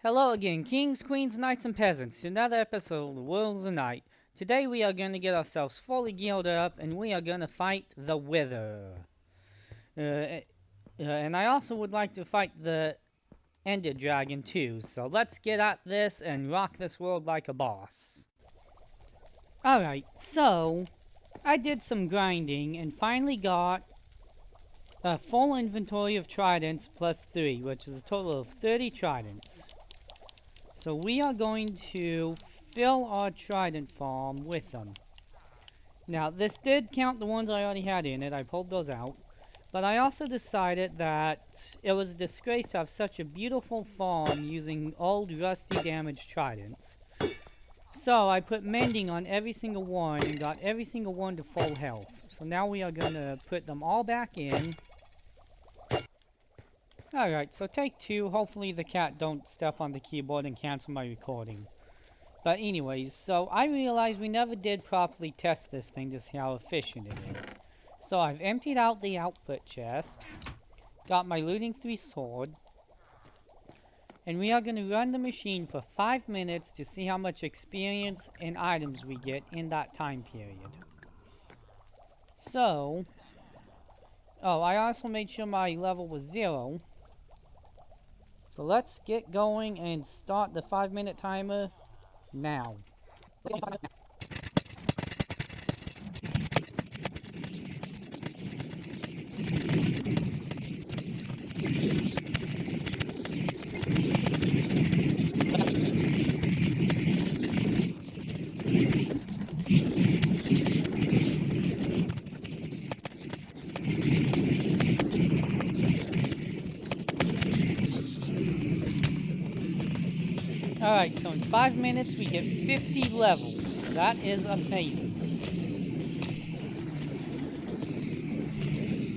Hello again, kings, queens, knights, and peasants, to another episode of the World of the Night. Today we are going to get ourselves fully geared up, and we are going to fight the Wither. And I also would like to fight the Ender Dragon too, so let's get at this and rock this world like a boss. Alright, so I did some grinding and finally got a full inventory of tridents plus 3, which is a total of 30 tridents. So we are going to fill our trident farm with them. Now, this did count the ones I already had in it. I pulled those out. But I also decided that it was a disgrace to have such a beautiful farm using old, rusty, damaged tridents. So I put mending on every single one and got every single one to full health. So now we are going to put them all back in. Alright, so take 2. Hopefully the cat don't step on the keyboard and cancel my recording. But anyways, so I realized we never did properly test this thing to see how efficient it is. So I've emptied out the output chest, got my looting 3 sword, and we are going to run the machine for 5 minutes to see how much experience and items we get in that time period. So, I also made sure my level was 0. So let's get going and start the 5-minute timer now. Alright, so in 5 minutes we get 50 levels. That is amazing.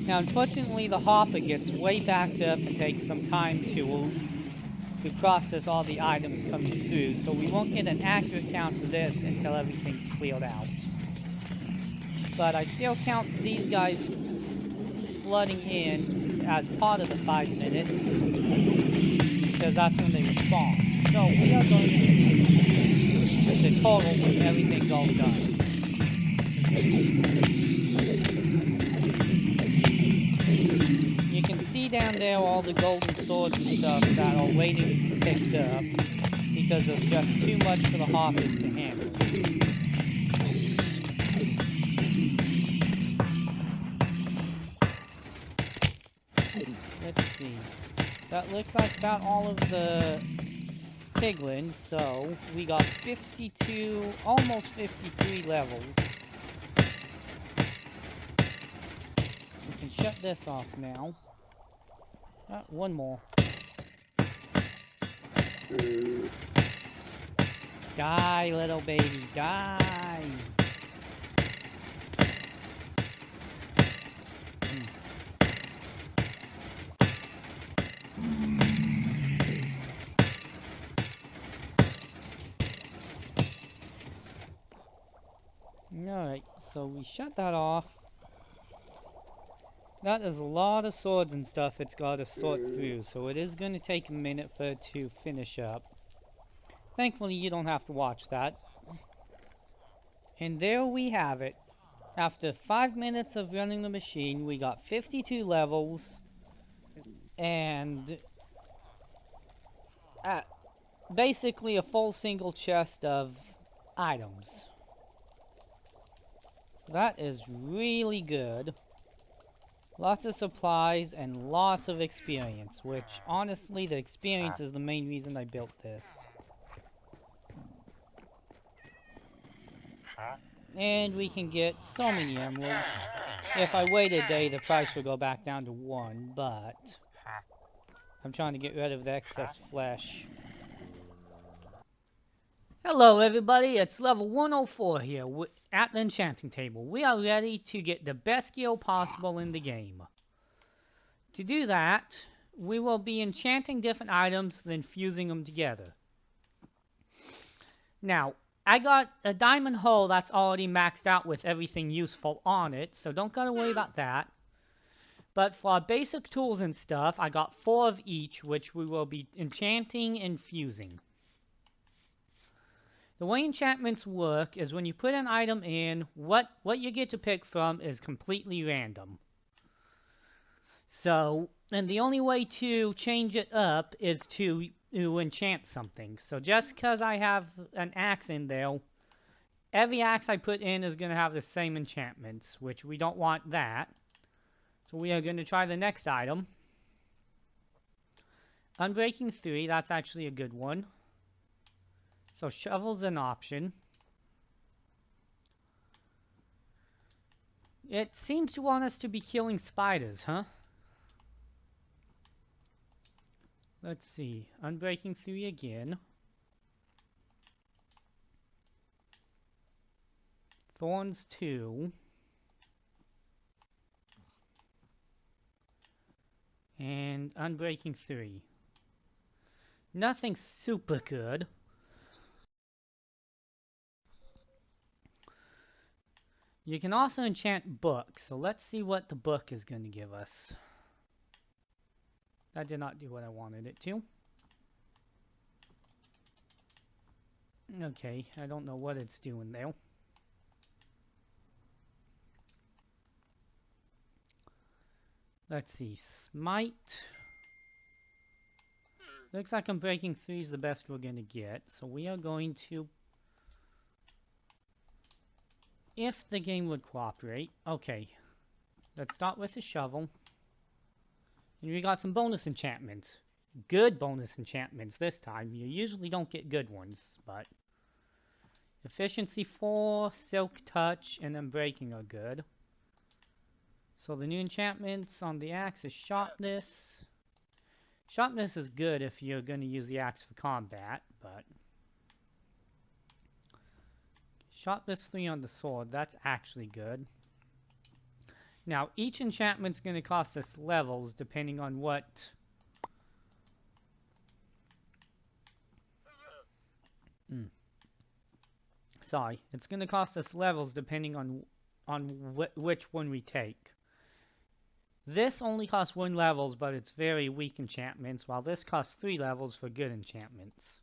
Now, unfortunately, the hopper gets way backed up and takes some time to process all the items coming through, so we won't get an accurate count for this until everything's cleared out. But I still count these guys flooding in as part of the 5 minutes, because that's when they respond. So we are going to see the total when everything's all done. You can see down there all the golden swords and stuff that are waiting to be picked up, because there's just too much for the hoppers to handle. Let's see. That looks like about all of the piglins, so we got 52, almost 53 levels. We can shut this off now. One more. Die, little baby, die! Alright, so we shut that off. That is a lot of swords and stuff it's got to sort through, so it is going to take a minute for it to finish up. Thankfully, you don't have to watch that. And there we have it. After 5 minutes of running the machine, we got 52 levels, and basically a full single chest of items. That is really good. Lots of supplies and lots of experience, which honestly the experience is the main reason I built this. And we can get so many emeralds. If I wait a day, the price will go back down to 1, but I'm trying to get rid of the excess flesh. Hello everybody, it's level 104 here at the enchanting table. We are ready to get the best skill possible in the game. To do that, we will be enchanting different items, then fusing them together. Now, I got a diamond hull that's already maxed out with everything useful on it, so don't gotta worry about that. But for our basic tools and stuff, I got 4 of each, which we will be enchanting and fusing. The way enchantments work is when you put an item in, what you get to pick from is completely random. So, and the only way to change it up is to enchant something. So just because I have an axe in there, every axe I put in is going to have the same enchantments, which we don't want that. So we are going to try the next item. Unbreaking 3, that's actually a good one. So shovel's an option. It seems to want us to be killing spiders, huh? Let's see. Unbreaking 3 again. Thorns 2. And Unbreaking 3. Nothing super good. You can also enchant books, so let's see what the book is going to give us. That did not do what I wanted it to. Okay, I don't know what it's doing there. Let's see, Smite. Looks like Unbreaking 3 is the best we're going to get, so we are going to... If the game would cooperate. Okay, let's start with a shovel. And we got some bonus enchantments. Good bonus enchantments this time. You usually don't get good ones, but... Efficiency 4, Silk Touch, and Unbreaking are good. So the new enchantments on the axe is Sharpness. Sharpness is good if you're going to use the axe for combat, but... Sharpness 3 on the sword, that's actually good. Now, each enchantment's going to cost us levels depending on what... Sorry, it's going to cost us levels depending on which one we take. This only costs 1 levels, but it's very weak enchantments, while this costs 3 levels for good enchantments.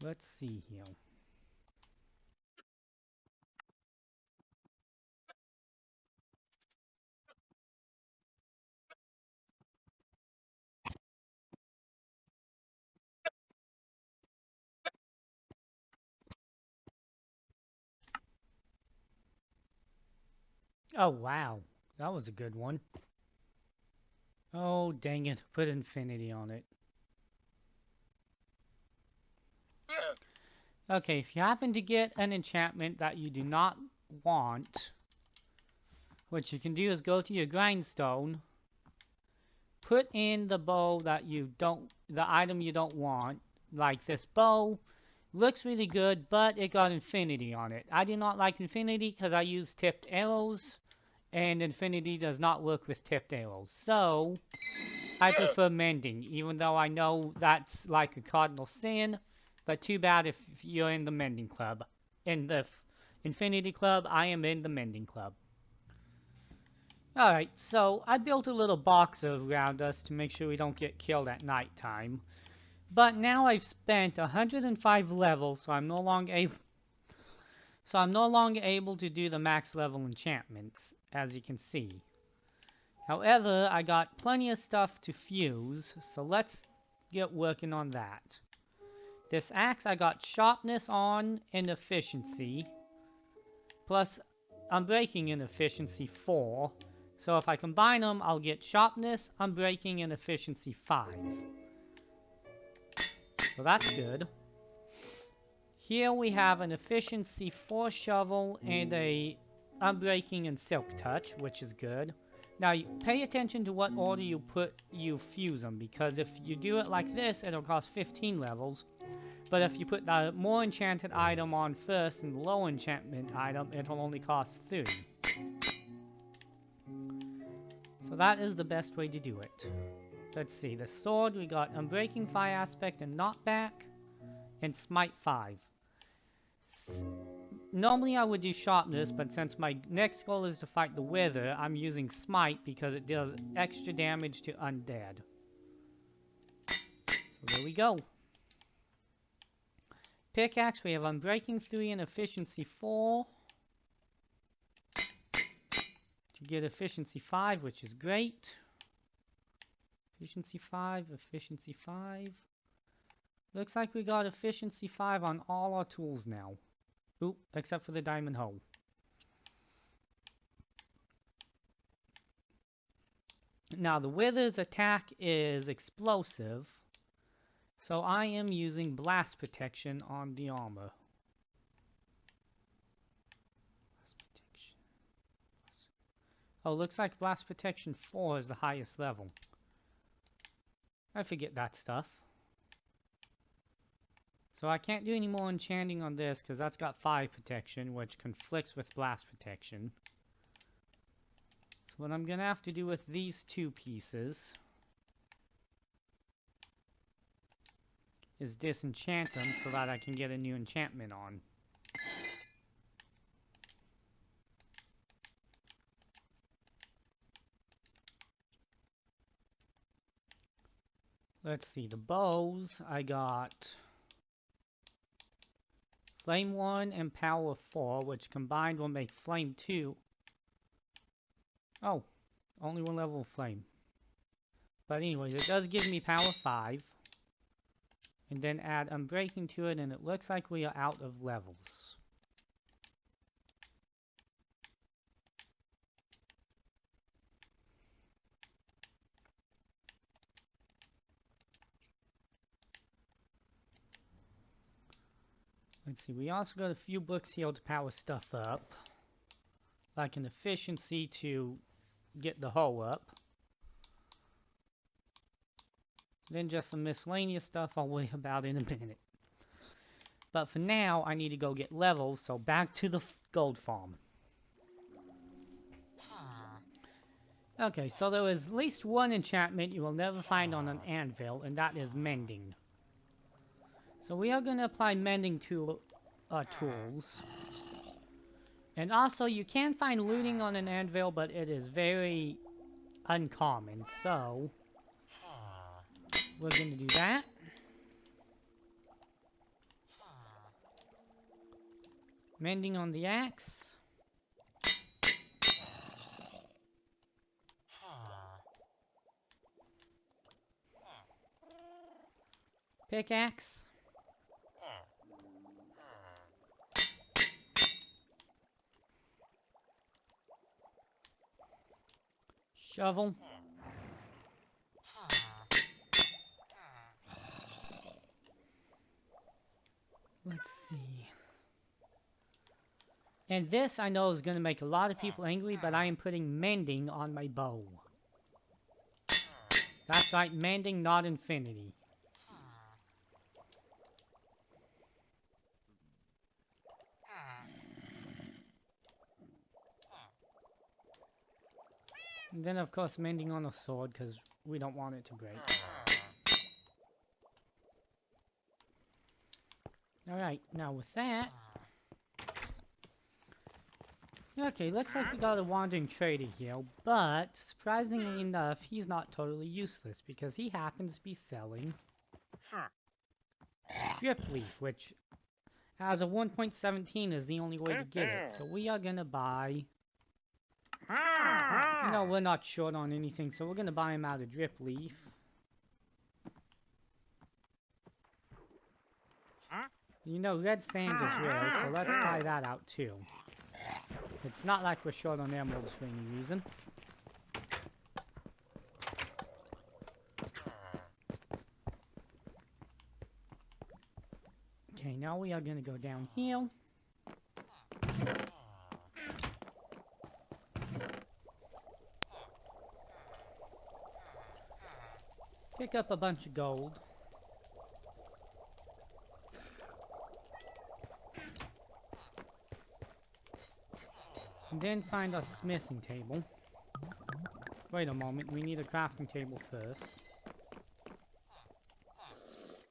Let's see here. Oh, wow. That was a good one. Oh, dang it. Put infinity on it. Okay, if you happen to get an enchantment that you do not want, what you can do is go to your grindstone, put in the bow that you don't, the item you don't want, like this bow. Looks really good, but it got infinity on it. I do not like infinity because I use tipped arrows, and infinity does not work with tipped arrows. So, I prefer mending, even though I know that's like a cardinal sin, but too bad if you're in the mending club. In the infinity club, I am in the mending club. Alright, so I built a little box around us to make sure we don't get killed at night time. But now I've spent 105 levels, so I'm no longer able to do the max level enchantments, as you can see. However, I got plenty of stuff to fuse, so let's get working on that. This axe I got sharpness on and efficiency, plus unbreaking and efficiency 4. So if I combine them, I'll get sharpness, unbreaking, and efficiency 5. So that's good. Here we have an efficiency 4 shovel and a unbreaking and silk touch, which is good. Now, pay attention to what order you fuse them, because if you do it like this, it'll cost 15 levels. But if you put the more enchanted item on first and the low enchantment item, it'll only cost 3. So that is the best way to do it. Let's see, the sword, we got Unbreaking 5 aspect and Knockback, and Smite 5. Normally I would do sharpness, but since my next goal is to fight the Wither, I'm using smite because it does extra damage to undead. So there we go. Pickaxe, we have Unbreaking 3 and Efficiency 4. To get Efficiency 5, which is great. Efficiency 5, Efficiency 5. Looks like we got Efficiency 5 on all our tools now. Oop, except for the diamond hoe. Now the Wither's attack is explosive, so I am using blast protection on the armor. Oh, looks like blast protection 4 is the highest level. I forget that stuff. So I can't do any more enchanting on this because that's got fire protection, which conflicts with blast protection. So what I'm going to have to do with these two pieces is disenchant them so that I can get a new enchantment on. Let's see, the bows, I got Flame 1 and Power 4, which combined will make Flame 2. Oh, only one level of Flame. But anyways, it does give me Power 5. And then add Unbreaking to it, and it looks like we are out of levels. Let's see, we also got a few books here to power stuff up. Like an efficiency to get the hoe up. Then just some miscellaneous stuff I'll worry about in a minute. But for now, I need to go get levels, so back to the gold farm. Okay, so there is at least one enchantment you will never find on an anvil, and that is mending. So we are going to apply mending to tools. And also, you can find looting on an anvil, but it is very uncommon, so we're going to do that. Mending on the axe. Pickaxe. Shovel. Let's see. And this I know is going to make a lot of people angry, but I am putting mending on my bow. That's right, mending, not infinity. And then of course mending on a sword, because we don't want it to break. Alright, now with that... Okay, looks like we got a wandering trader here, but surprisingly enough, he's not totally useless, because he happens to be selling Drip Leaf, which as a 1.17 is the only way to get it. So we are gonna buy... No, we're not short on anything, so we're gonna buy him out of Drip Leaf. You know, red sand is rare, so let's buy that out too. It's not like we're short on emeralds for any reason. Okay, now we are gonna go down here. Pick up a bunch of gold. And then find a smithing table. Wait a moment, we need a crafting table first.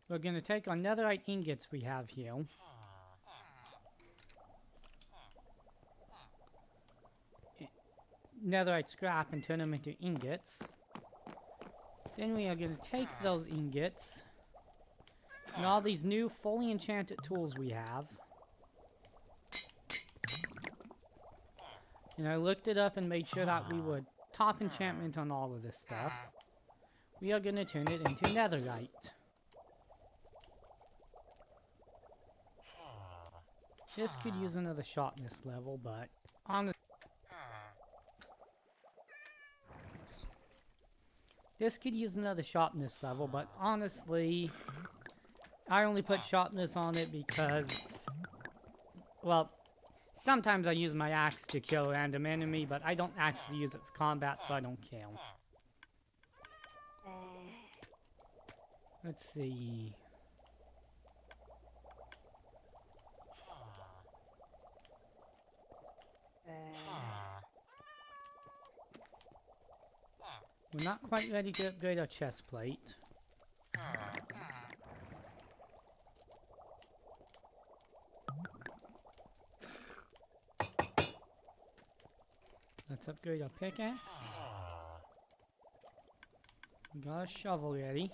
We're gonna take our netherite ingots we have here. netherite scrap and turn them into ingots. Then we are going to take those ingots and all these new fully enchanted tools we have. And I looked it up and made sure that we would top enchantment on all of this stuff. We are going to turn it into netherite. This could use another sharpness level, but honestly, I only put sharpness on it because, well, sometimes I use my axe to kill a random enemy, but I don't actually use it for combat, so I don't care. Let's see. We're not quite ready to upgrade our chest plate. Let's upgrade our pickaxe. We got a shovel ready.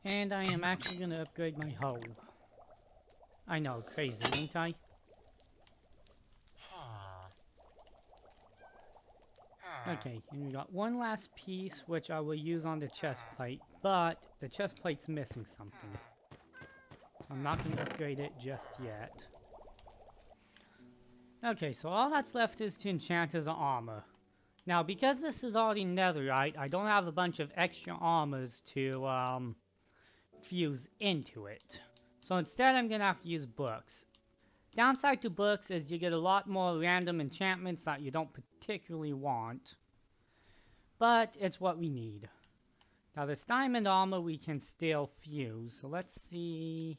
And I am actually going to upgrade my hoe. I know, crazy, ain't I? Okay, and we got one last piece which I will use on the chest plate, but the chest plate's missing something. So I'm not going to upgrade it just yet. Okay, so all that's left is to Enchanters of Armor. Now, because this is already netherite, I don't have a bunch of extra armors to fuse into it. So instead I'm going to have to use books. Downside to books is you get a lot more random enchantments that you don't particularly want. But it's what we need. Now this diamond armor we can still fuse. So let's see.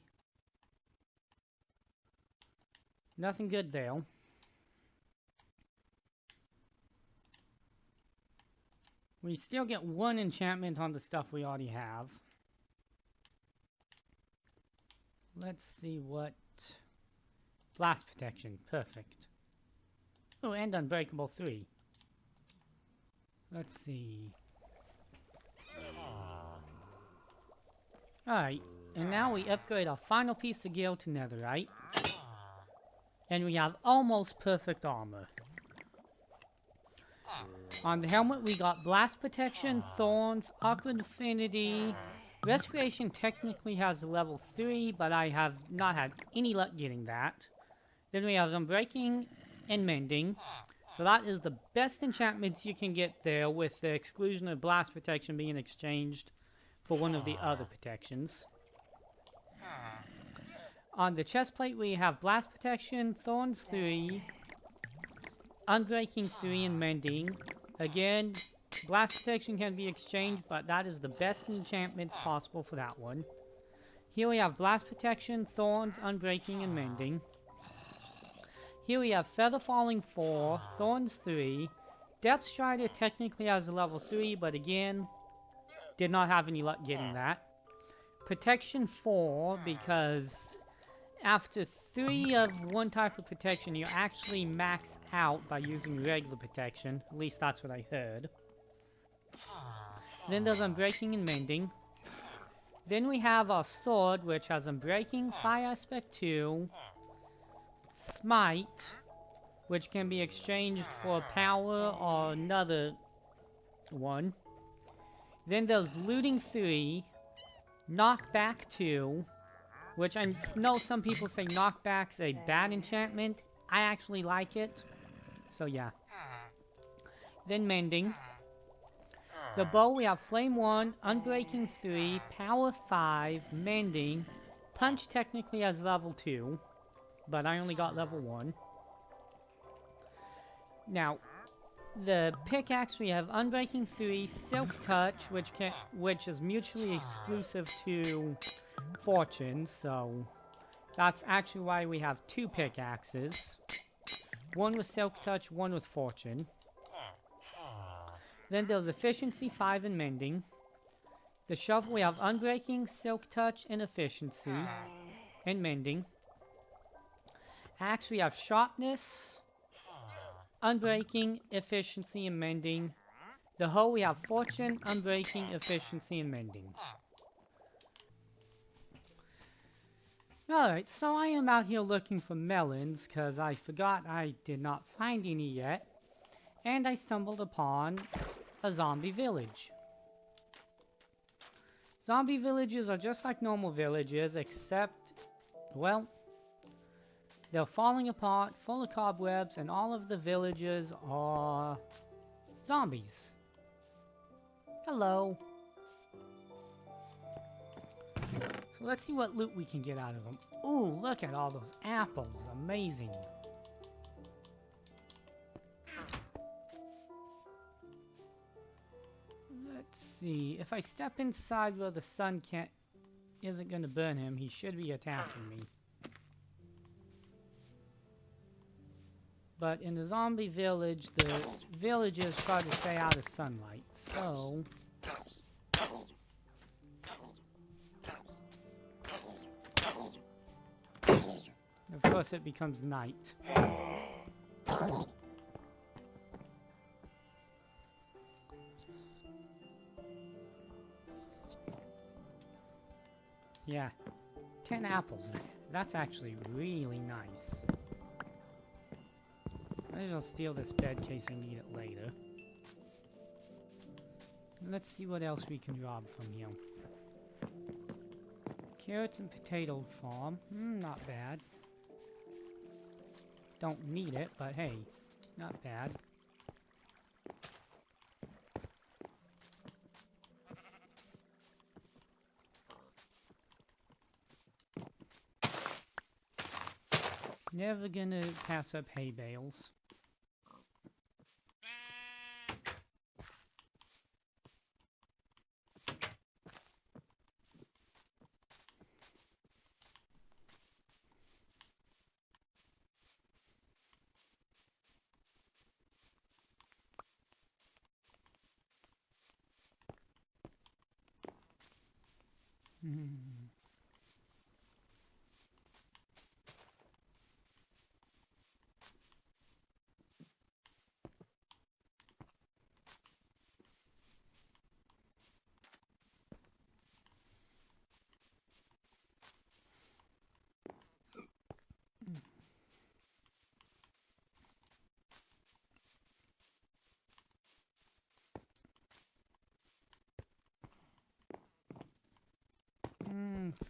Nothing good there. We still get one enchantment on the stuff we already have. Let's see what... Blast protection, perfect. Oh, and unbreakable 3. Let's see. Alright, and now we upgrade our final piece of gear to netherite. And we have almost perfect armor. On the helmet we got blast protection, thorns, awkward affinity. Respiration technically has a level 3, but I have not had any luck getting that. Then we have unbreaking and mending. So that is the best enchantments you can get there, with the exclusion of blast protection being exchanged for one of the other protections. On the chest plate we have blast protection, thorns 3, unbreaking 3, and mending. Again, blast protection can be exchanged, but that is the best enchantments possible for that one. Here we have blast protection, thorns, unbreaking, and mending. Here we have Feather Falling 4, Thorns 3, Depth Strider technically has a level 3, but again, did not have any luck getting that. Protection 4, because after 3 of one type of protection, you actually max out by using regular protection. At least that's what I heard. Then there's Unbreaking and Mending. Then we have our sword, which has Unbreaking, Fire Aspect 2, Smite, which can be exchanged for power or another one. Then there's Looting 3, Knockback 2, which I know some people say Knockback's a bad enchantment. I actually like it, so yeah. Then Mending. The bow we have Flame 1, Unbreaking 3, Power 5, Mending. Punch technically has level 2, but I only got level 1. Now, the pickaxe we have Unbreaking 3, Silk Touch, which is mutually exclusive to Fortune, so that's actually why we have 2 pickaxes. One with Silk Touch, one with Fortune. Then there's Efficiency 5 and Mending. The shovel we have Unbreaking, Silk Touch, and Efficiency, and Mending. Axe we have Sharpness, Unbreaking, Efficiency, and Mending. The hoe we have Fortune, Unbreaking, Efficiency, and Mending. Alright, so I am out here looking for melons, because I forgot I did not find any yet. And I stumbled upon a zombie village. Zombie villages are just like normal villages, except, well, they're falling apart, full of cobwebs, and all of the villagers are zombies. Hello. So let's see what loot we can get out of them. Ooh, look at all those apples. Amazing. Let's see. If I step inside where the sun isn't going to burn him, he should be attacking me. But in the zombie village, the villagers try to stay out of sunlight, so... Of course it becomes night. Yeah, 10 apples. That's actually really nice. I think I'll steal this bed in case I need it later. Let's see what else we can rob from here. Carrots and potato farm. Not bad. Don't need it, but hey, not bad. Never gonna pass up hay bales.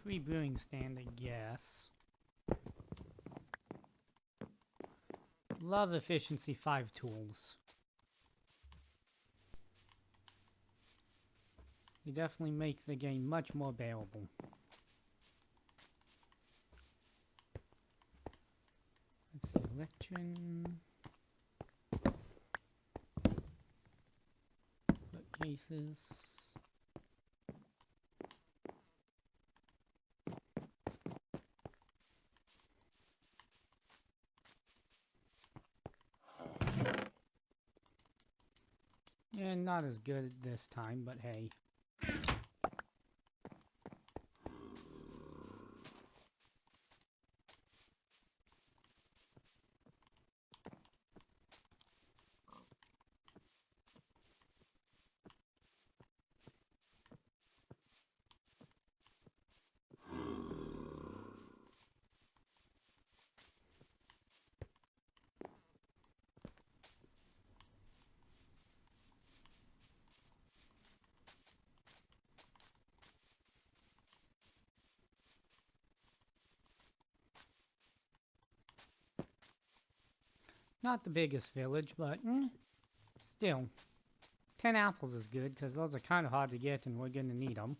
Free brewing stand, I guess. Love efficiency 5 tools. They definitely make the game much more bearable. Let's see, Lectrin. Bookcases. And not as good this time, but hey. Not the biggest village, but still. 10 apples is good, because those are kind of hard to get and we're going to need them.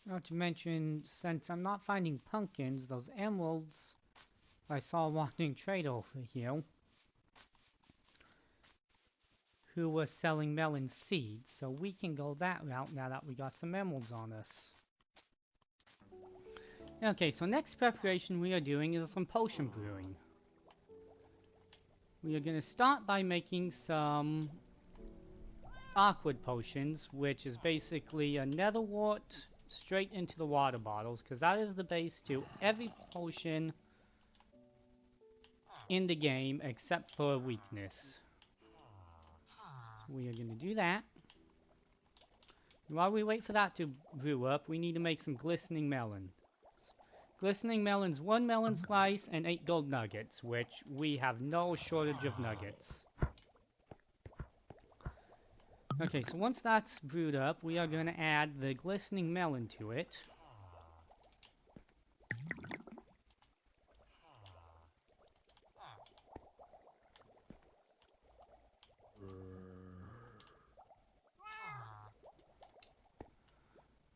Not to mention, since I'm not finding pumpkins, those emeralds I saw wanting trade over here, who was selling melon seeds, so we can go that route now that we got some emeralds on us. Okay, so next preparation we are doing is some potion brewing. We are going to start by making some awkward potions, which is basically a nether wart straight into the water bottles, because that is the base to every potion in the game except for weakness. So we are going to do that. While we wait for that to brew up, we need to make some glistening melon. Glistening melon's 1 melon slice and 8 gold nuggets, which we have no shortage of nuggets. Okay, so once that's brewed up, we are going to add the glistening melon to it.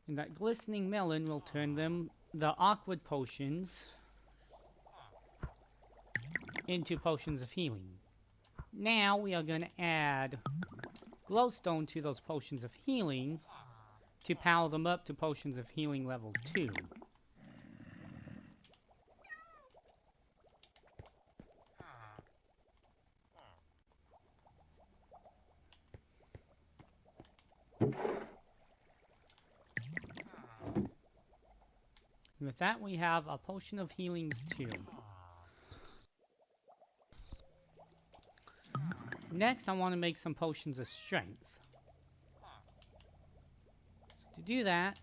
And that glistening melon will turn the awkward potions, into potions of healing. Now we are going to add glowstone to those potions of healing to power them up to potions of healing level 2. With that, we have a potion of healings 2. Next, I want to make some potions of strength. So to do that,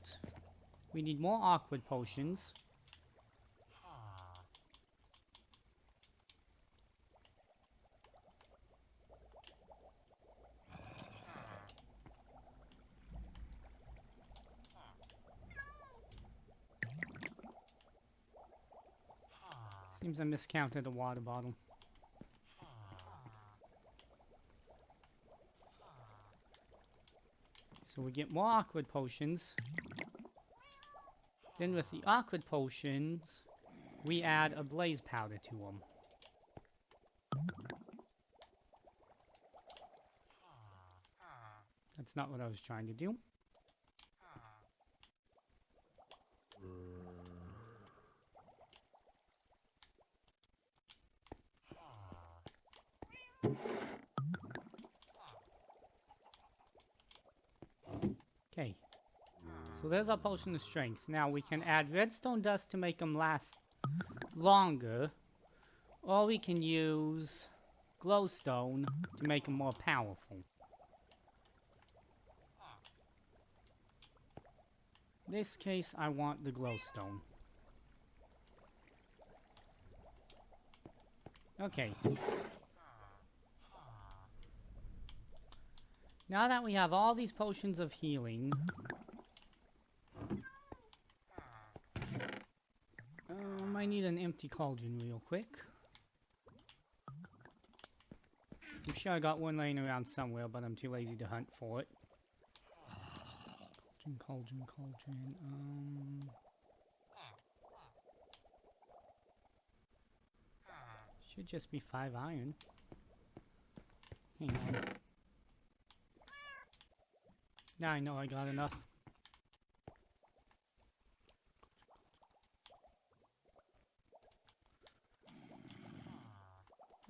we need more awkward potions. Seems I miscounted the water bottle. So we get more awkward potions. Then with the awkward potions, we add a blaze powder to them. That's not what I was trying to do. Okay. So there's our potion of strength. Now we can add redstone dust to make them last longer. Or we can use glowstone to make them more powerful. In this case, I want the glowstone. Okay. Now that we have all these potions of healing, I need an empty cauldron real quick. I'm sure I got one laying around somewhere, but I'm too lazy to hunt for it. Cauldron. Should just be 5 iron. Hang on. Now I know I got enough.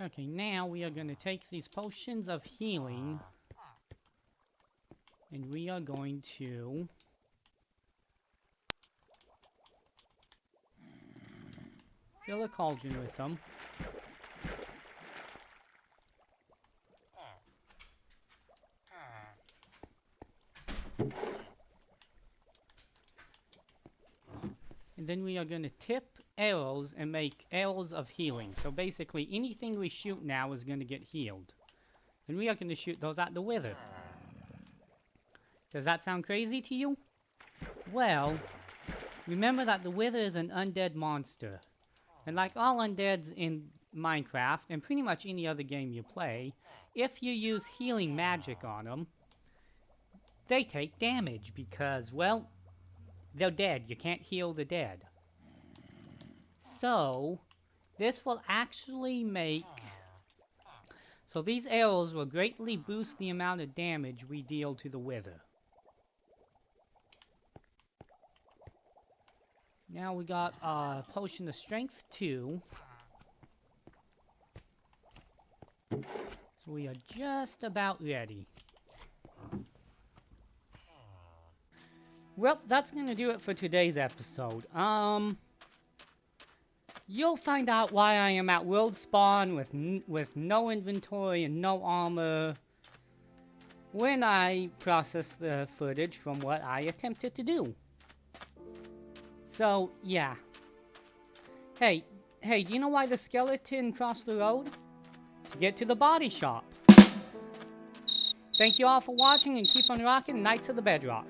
Okay, now we are going to take these potions of healing and we are going to fill a cauldron with them. And then we are going to tip arrows and make arrows of healing. So basically anything we shoot now is going to get healed. And we are going to shoot those at the wither. Does that sound crazy to you? Well, remember that the wither is an undead monster. And like all undeads in Minecraft, and pretty much any other game you play, if you use healing magic on them, they take damage because, well, they're dead. You can't heal the dead. So, this will actually make... So these arrows will greatly boost the amount of damage we deal to the wither. Now we got a potion of strength 2. So we are just about ready. Well, that's gonna do it for today's episode. You'll find out why I am at world spawn with no inventory and no armor when I process the footage from what I attempted to do. So, yeah. Hey, do you know why the skeleton crossed the road? To get to the body shop. Thank you all for watching and keep on rocking Knights of the Bedrock.